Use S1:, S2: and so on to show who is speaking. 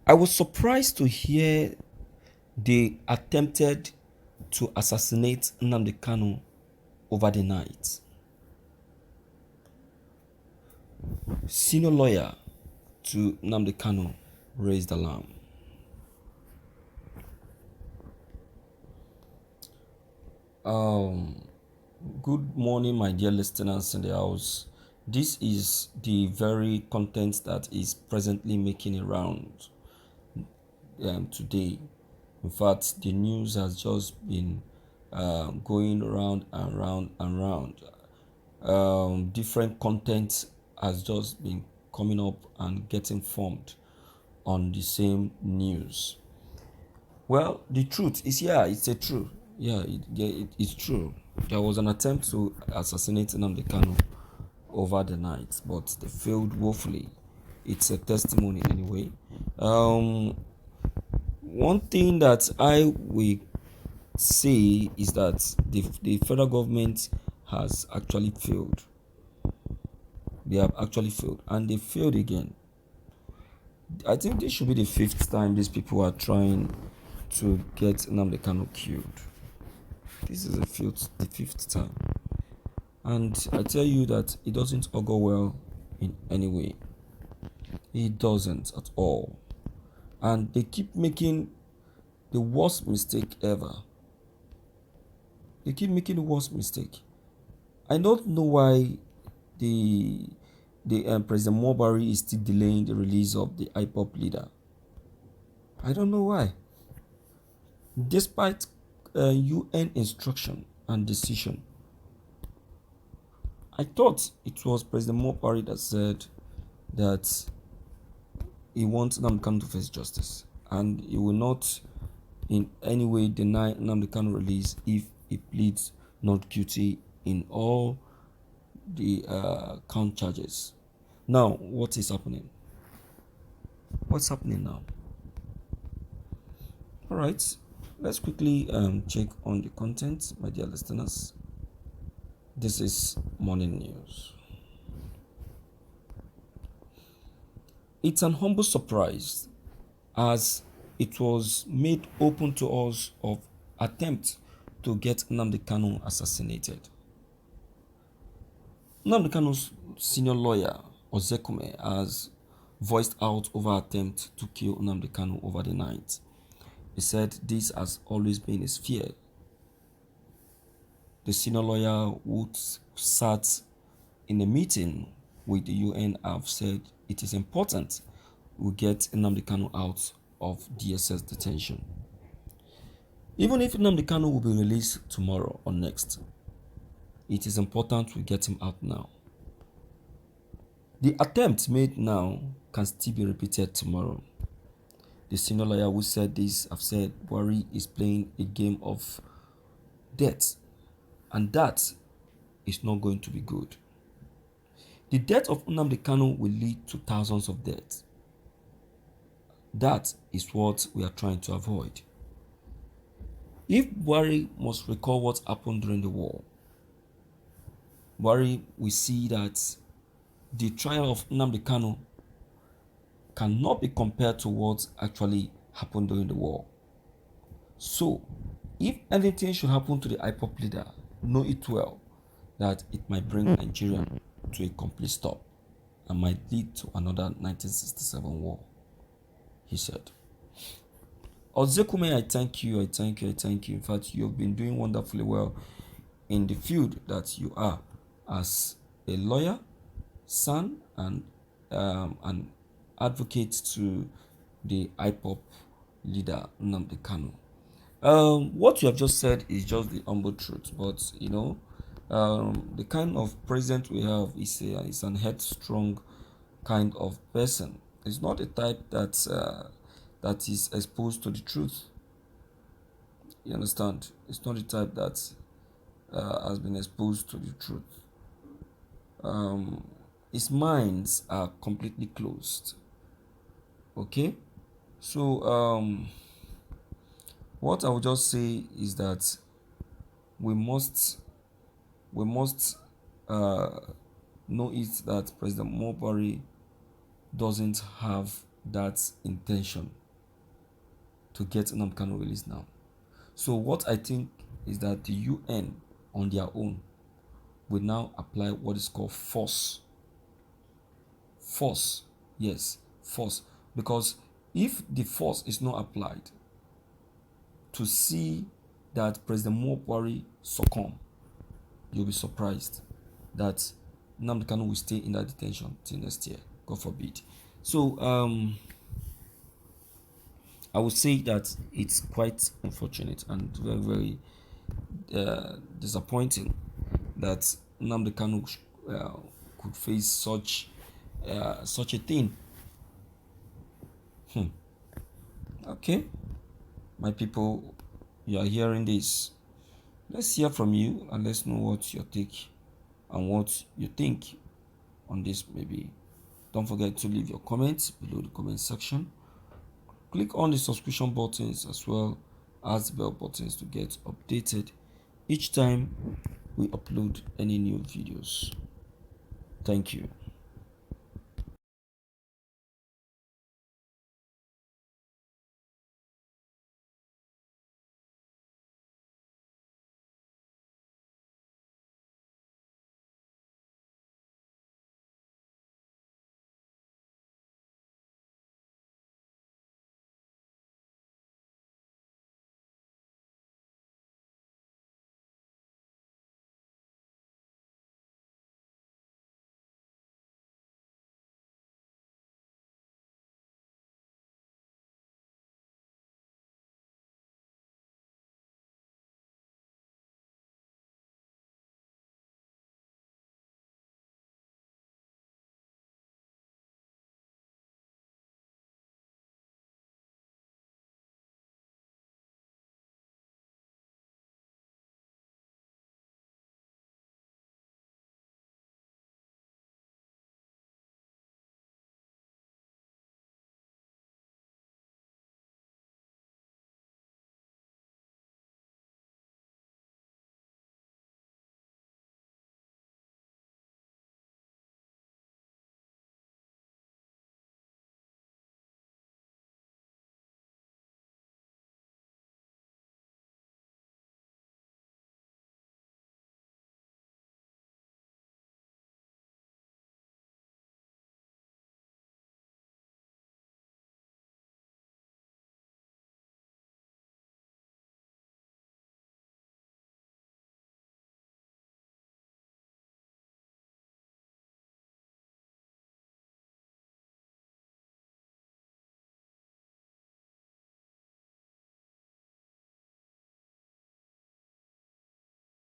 S1: I was surprised to hear they attempted to assassinate Nnamdi Kanu over the night. Senior lawyer to Nnamdi Kanu raised alarm. Um, Good morning, my dear listeners in the house. This is the very content that is presently making around today. In fact, the news has just been going round and round and round. Different content has just been coming up and getting formed on the same news. Well, the truth is, it's a true. It's true. There was an attempt to assassinate Nnamdi Kanu over the night, but they failed woefully. It's a testimony anyway. One thing that I will say is that the federal government has actually failed. They have actually failed, and they failed again. I think this should be the fifth time these people are trying to get Nnamdi Kanu killed. This is the fifth time. And I tell you that it doesn't augur well in any way. It doesn't at all. And they keep making the worst mistake ever. They keep making the worst mistake. I don't know why the President Mūrdēr is still delaying the release of the IPOP leader. I don't know why. Despite UN instruction and decision, I thought it was President Mūrdēr that said that he wants Nnamdi Kanu to face justice, and he will not in any way deny Nnamdi Kanu release if he pleads not guilty in all the count charges. Now, what is happening? What's happening now? All right, let's quickly check on the content, my dear listeners. This is morning news. It's an humble surprise as it was made open to us of attempt to get Nnamdi Kanu assassinated. Nnamdi Kanu's senior lawyer, Ozekume, has voiced out over attempt to kill Nnamdi Kanu over the night. He said this has always been his fear. The senior lawyer who sat in a meeting with the UN have said it is important we get Nnamdi Kanu out of DSS detention. Even if Nnamdi Kanu will be released tomorrow or next, it is important we get him out now. The attempt made now can still be repeated tomorrow. The senior lawyer who said this have said Buhari is playing a game of death, and that is not going to be good. The death of Nnamdi Kanu will lead to thousands of deaths. That is what we are trying to avoid. If Buhari must recall what happened during the war, Buhari will see that the trial of Nnamdi Kanu cannot be compared to what actually happened during the war. So, if anything should happen to the IPOP leader, know it well that it might bring Nigeria to a complete stop and might lead to another 1967 war, he said. Ozekume, I thank you. In fact, you have been doing wonderfully well in the field that you are as a lawyer, son, and an advocate to the IPOP leader Nnamdi Kanu. What you have just said is just the humble truth, but the kind of president we have is an headstrong kind of person. It's not a type that is exposed to the truth. You understand? It's not a type that has been exposed to the truth. His minds are completely closed. Okay, so what I would just say is that we must know it that President Mūrdēr doesn't have that intention to get Nnamdi Kanu released now. So what I think is that the UN on their own will now apply what is called force. Force, yes, force. Because if the force is not applied to see that President Buhari succumb, you'll be surprised that Nnamdi Kanu will stay in that detention till next year, God forbid. So I would say that it's quite unfortunate and very, very disappointing that Nnamdi Kanu could face such a thing. Okay, my people, you are hearing this. Let's hear from you and let's know what your take and what you think on this. Maybe don't forget to leave your comments below the comment section. Click on the subscription buttons as well as the bell buttons to get updated each time we upload any new videos. Thank you.